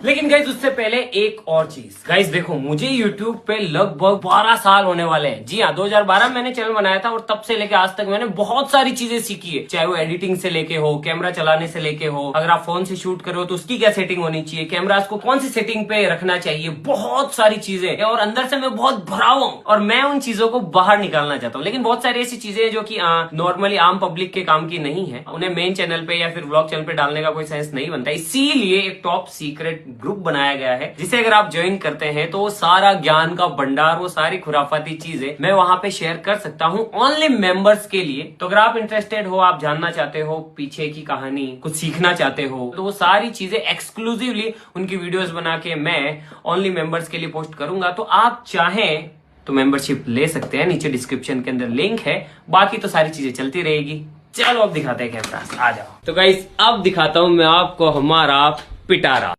लेकिन गाइज उससे पहले एक और चीज। गाइज देखो, मुझे यूट्यूब पे लगभग 12 साल होने वाले हैं। जी हाँ, 2012 में मैंने चैनल बनाया था और तब से लेके आज तक मैंने बहुत सारी चीजें सीखी है। चाहे वो एडिटिंग से लेके हो, कैमरा चलाने से लेके हो, अगर आप फोन से शूट कर रहे हो तो उसकी क्या सेटिंग होनी चाहिए, कैमरा को कौन सी सेटिंग पे रखना चाहिए, बहुत सारी चीजें। और अंदर से मैं बहुत भरा हुआ हूँ और मैं उन चीजों को बाहर निकालना चाहता हूँ। लेकिन बहुत सारी ऐसी चीजें हैं जो कि नॉर्मली आम पब्लिक के काम की नहीं है, उन्हें मेन चैनल पे या फिर व्लॉग चैनल पे डालने का कोई सेंस नहीं बनता। इसीलिए एक टॉप सीक्रेट ग्रुप बनाया गया है, जिसे अगर आप ज्वाइन करते हैं तो सारा ज्ञान का भंडार, वो सारी खुराफाती चीजें मैं वहां पे शेयर कर सकता हूं ओनली मेंबर्स के लिए। तो अगर आप इंटरेस्टेड हो, आप जानना चाहते हो पीछे की कहानी, कुछ सीखना चाहते हो, तो वो सारी चीजें एक्सक्लूसिवली उनकी वीडियोस बना के मैं ओनली मेंबर्स के लिए पोस्ट करूंगा। तो आप चाहें तो मेंबरशिप ले सकते हैं, नीचे डिस्क्रिप्शन के अंदर लिंक है। बाकी तो सारी चीजें चलती रहेगी। चलो अब दिखाते हैं कैमरा, आ जाओ। तो गाइस अब दिखाता हूं मैं आपको हमारा पिटारा।